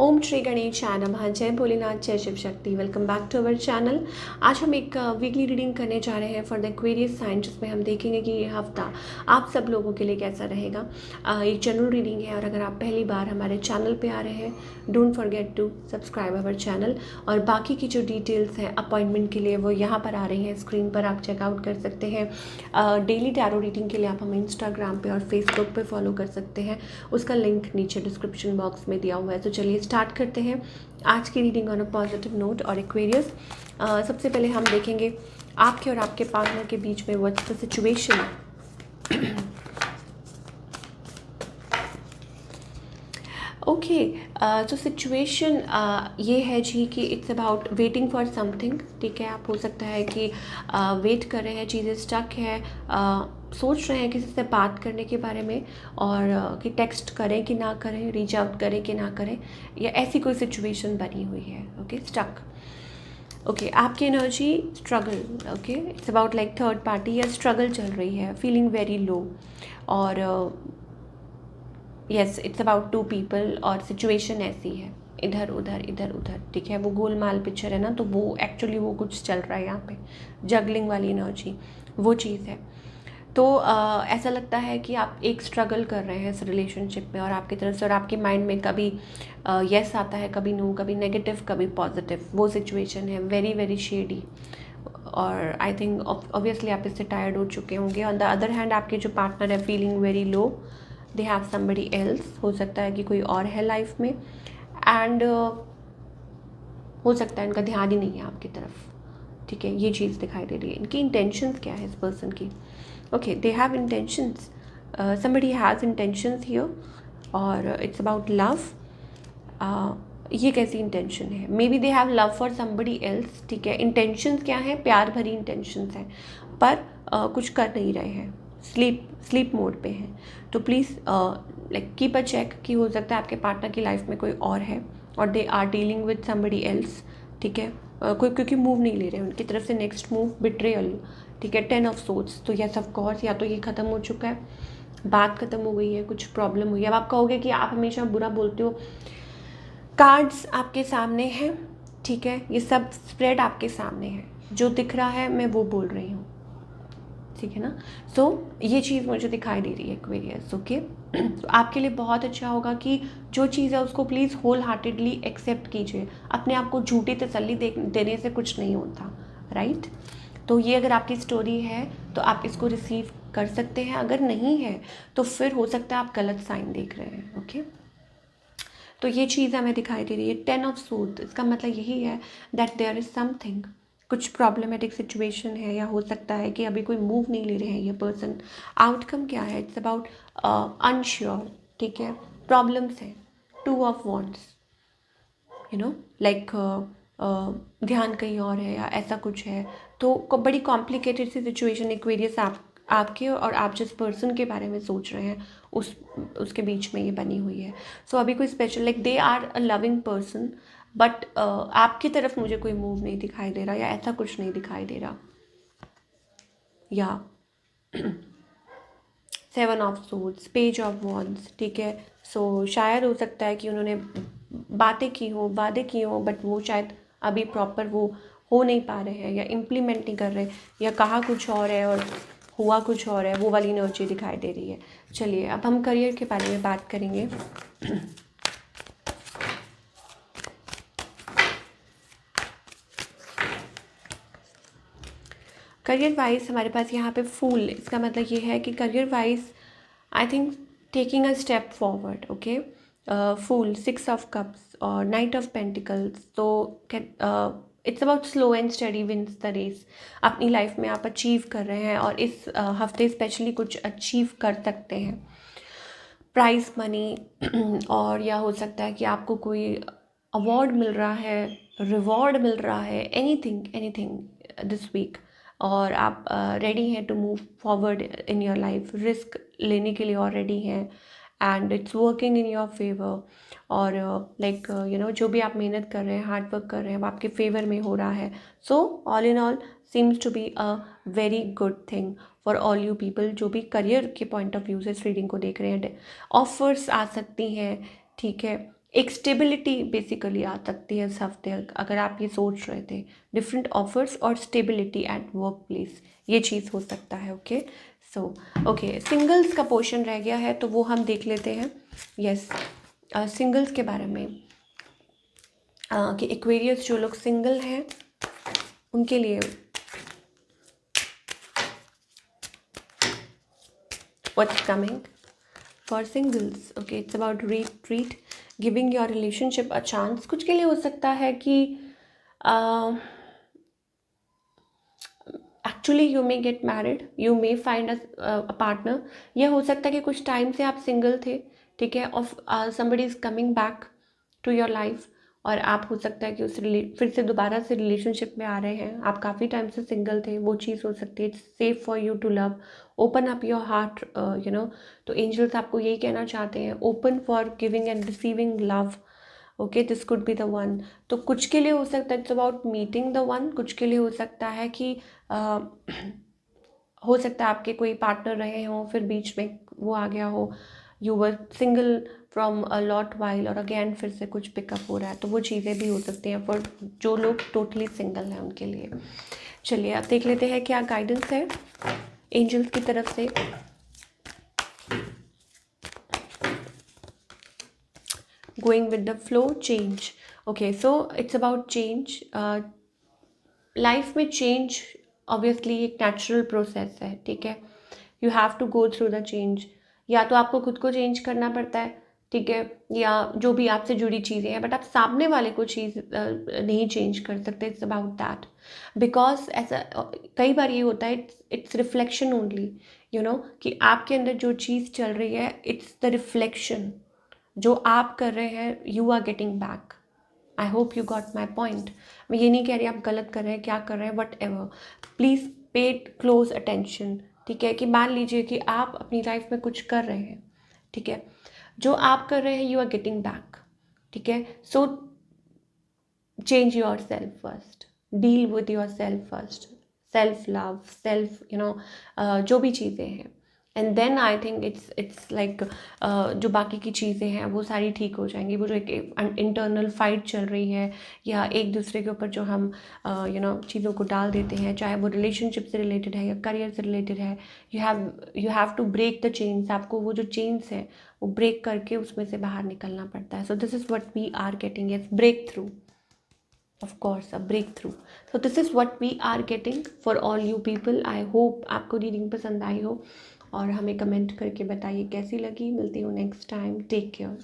ओम श्री गणेशाय नमः। जय भोलेनाथ, जय Shiv Shakti. Welcome back to our channel. आज हम एक वीकली रीडिंग करने जा रहे हैं फॉर द एक्वेरियस साइन, जिसमें हम देखेंगे कि ये हफ्ता आप सब लोगों के लिए कैसा रहेगा। एक जनरल रीडिंग है, और अगर आप पहली बार हमारे चैनल पे आ रहे हैं, don't forget to subscribe our channel. और बाकी की जो डिटेल्स हैं अपॉइंटमेंट के लिए वो यहाँ पर आ रही हैं स्क्रीन पर, आप चेकआउट कर सकते हैं। डेली टैरो रीडिंग के लिए आप हमें इंस्टाग्राम पे और फेसबुक पे फॉलो कर सकते हैं, उसका लिंक नीचे डिस्क्रिप्शन बॉक्स में दिया हुआ है। तो चलिए स्टार्ट करते हैं आज की reading on a positive note. और एक्वेरियस, सबसे पहले हम देखेंगे आपके और आपके पार्टनर के बीच में व्हाट्स द सिचुएशन। ओके, तो सिचुएशन ये है जी कि it's about waiting for something. ठीक है, आप हो सकता है कि वेट कर रहे हैं, चीज़ें स्टक है, सोच रहे हैं किसी से बात करने के बारे में, और कि टेक्स्ट करें कि ना करें, रीच आउट करें कि ना करें, या ऐसी कोई सिचुएशन बनी हुई है। Okay, stuck. ओके, आपकी energy struggle. Okay, it's about like third party या स्ट्रगल चल रही है, फीलिंग वेरी लो। और yes, it's about two people, और सिचुएशन ऐसी है, इधर उधर इधर उधर। ठीक है, वो गोलमाल पिक्चर है ना, तो वो एक्चुअली वो कुछ चल रहा है यहाँ पे, जगलिंग वाली एनर्जी वो चीज़ है। तो ऐसा लगता है कि आप एक स्ट्रगल कर रहे हैं इस रिलेशनशिप में, और आपकी तरफ से और आपके माइंड में कभी यस आता है, कभी नो, कभी नेगेटिव, कभी पॉजिटिव। वो सिचुएशन है वेरी वेरी शेडी। और आई थिंक ऑब्वियसली आप इससे टायर्ड हो चुके होंगे। ऑन द अदर हैंड, आपके जो पार्टनर है feeling very low, they have somebody else. हो सकता है कि कोई और है लाइफ में, एंड हो सकता है इनका ध्यान ही नहीं है आपकी तरफ। ठीक है, ये चीज़ दिखाई दे रही है। इनकी इंटेंशंस क्या है इस पर्सन की? Okay, they have intentions, somebody has intentions here, और इट्स अबाउट लव। ये कैसी इंटेंशन है? May be they have love for somebody else. ठीक है, इंटेंशंस क्या है? प्यार भरी इंटेंशंस हैं, पर कुछ कर नहीं रहे हैं, स्लीप मोड पे हैं। तो please like keep a check, कि हो सकता है आपके पार्टनर की लाइफ में कोई और है, और they are dealing with somebody else. ठीक है, कोई क्योंकि मूव नहीं ले रहे हैं उनकी तरफ से। Next move betrayal. ठीक है, 10 ऑफ सोर्ड्स। तो यस, ऑफ कोर्स, या तो ये ख़त्म हो चुका है, बात ख़त्म हो गई है, कुछ प्रॉब्लम हुई है। अब आप कहोगे कि आप हमेशा बुरा बोलते हो। कार्ड्स आपके सामने हैं, ठीक है, ये सब स्प्रेड आपके सामने है, जो दिख रहा है मैं वो बोल रही हूँ। ठीक है ना? सो ये चीज़ मुझे दिखाई दे रही है एक्वेरियस। ओके, तो आपके लिए बहुत अच्छा होगा कि जो चीज़ है उसको प्लीज़ होल हार्टेडली एक्सेप्ट कीजिए। अपने आप को झूठी तसल्ली देने से कुछ नहीं होता, राइट? तो ये अगर आपकी स्टोरी है तो आप इसको रिसीव कर सकते हैं। अगर नहीं है तो फिर हो सकता है आप गलत साइन देख रहे हैं। ओके, तो ये चीज़ हमें दिखाई दे रही है। 10 ऑफ सूट, इसका मतलब यही है दैट देयर इज़ समथिंग, कुछ प्रॉब्लमेटिक सिचुएशन है, या हो सकता है कि अभी कोई मूव नहीं ले रहे हैं ये पर्सन। आउटकम क्या है? It's about unsure. ठीक है, प्रॉब्लम्स हैं, 2 of wants, you know, like ध्यान कहीं और है, या ऐसा कुछ है। तो बड़ी कॉम्प्लिकेटेड सी सिचुएशन एक्वेरियस आपके और आप जिस पर्सन के बारे में सोच रहे हैं उसके बीच में ये बनी हुई है। सो अभी कोई special, like they are a loving person, but आपकी तरफ मुझे कोई मूव नहीं दिखाई दे रहा, या ऐसा कुछ नहीं दिखाई दे रहा। या 7 of swords, page of wands. ठीक है, सो शायद हो सकता है कि उन्होंने बातें की हो, वादे किए हो, बट वो शायद अभी प्रॉपर वो हो नहीं पा रहे हैं, या इम्प्लीमेंट नहीं कर रहे, या कहा कुछ और है और हुआ कुछ और है। वो वाली एनर्जी दिखाई दे रही है। चलिए, अब हम करियर के बारे में बात करेंगे। करियर वाइज हमारे पास यहाँ पे फूल, इसका मतलब ये है कि career wise I think taking a step forward. Okay, fool, 6 of cups और नाइट ऑफ पेंटिकल्स। तो it's about slow and steady wins the race. अपनी लाइफ में आप अचीव कर रहे हैं, और इस हफ्ते स्पेशली कुछ अचीव कर सकते हैं, प्राइज मनी और या हो सकता है कि आपको कोई अवार्ड मिल रहा है, रिवॉर्ड मिल रहा है, एनीथिंग एनीथिंग दिस वीक। और आप रेडी हैं to move forward in your life, risk लेने के लिए और रेडी हैं, and it's working in your favour. और लाइक यू नो, जो भी आप मेहनत कर रहे हैं, हार्ड वर्क कर रहे हैं, वो आपके फेवर में हो रहा है। So all in all seems to be a very good thing for all you people जो भी करियर के पॉइंट ऑफ व्यू से इस रीडिंग को देख रहे हैं। ऑफर्स आ सकती हैं, ठीक है, एक स्टेबिलिटी बेसिकली आ सकती है इस हफ्ते, अगर आप ये सोच रहे थे, डिफरेंट ऑफर्स और स्टेबिलिटी एट वर्क प्लेस, ये चीज़ हो सकता है। ओके सो ओके, सिंगल्स का पोर्शन रह गया है तो वो हम देख लेते हैं। यस, सिंगल्स के बारे में कि एक्वेरियस जो लोग सिंगल हैं उनके लिए what's coming for singles. Okay, it's about retreat, giving your relationship a chance. कुछ के लिए हो सकता है कि actually you may get married, you may find a partner. यह हो सकता है कि कुछ टाइम से आप सिंगल थे, ठीक है, और somebody is coming back to your life, और आप हो सकता है कि फिर से दोबारा से रिलेशनशिप में आ रहे हैं। आप काफ़ी टाइम से सिंगल थे, वो चीज़ हो सकती है। It's safe for you to love, open up your heart, you know. तो एंजल्स आपको यही कहना चाहते हैं, open for giving and receiving love. Okay, this could be the one. तो कुछ के लिए हो सकता है it's about meeting the one, कुछ के लिए हो सकता है कि हो सकता है आपके कोई पार्टनर रहे हों, फिर बीच में वो आ गया हो, you were single from a lot while, और अगेन फिर से कुछ पिकअप हो रहा है। तो वो चीज़ें भी हो सकती हैं फॉर जो लोग टोटली सिंगल हैं उनके लिए। चलिए अब देख लेते हैं क्या गाइडेंस है एंजल्स की तरफ से। Going with the flow, change. Okay, so it's about change. Life में चेंज ऑब्वियसली एक नेचुरल प्रोसेस है, ठीक है। You have to go through the change. या तो आपको खुद को चेंज करना पड़ता है, ठीक है, या जो भी आपसे जुड़ी चीज़ें हैं, बट आप सामने वाले को चीज़ नहीं चेंज कर सकते। इट्स अबाउट दैट, बिकॉज ऐसा कई बार ये होता है, it's reflection only, you know, कि आपके अंदर जो चीज़ चल रही है, इट्स द रिफ्लेक्शन। जो आप कर रहे हैं, you are getting back. I hope you got my point. मैं ये नहीं कह रही आप गलत कर रहे हैं, क्या कर रहे हैं, वट एवर, प्लीज़ पे क्लोज अटेंशन, ठीक है। कि मान लीजिए कि आप अपनी लाइफ में कुछ कर रहे हैं, ठीक है, जो आप कर रहे हैं यू आर गेटिंग बैक, ठीक है। So change yourself first, deal with yourself first, self love, self, you know, जो भी चीज़ें हैं, and then I think it's like जो बाकी की चीज़ें हैं वो सारी ठीक हो जाएंगी। वो जो एक इंटरनल फाइट चल रही है, या एक दूसरे के ऊपर जो हम यू नो चीज़ों को डाल देते हैं, चाहे वो रिलेशनशिप से रिलेटेड है या करियर से रिलेटेड है, you have to break the chains. आपको वो जो चेन्स है वो ब्रेक करके उसमें से बाहर निकलना पड़ता है। So this is what we are getting as breakthrough, of course a breakthrough. So this is what we are getting for all you people. I hope आपको रीडिंग पसंद आई हो, और हमें कमेंट करके बताइए कैसी लगी। मिलती हूँ नेक्स्ट टाइम, टेक केयर।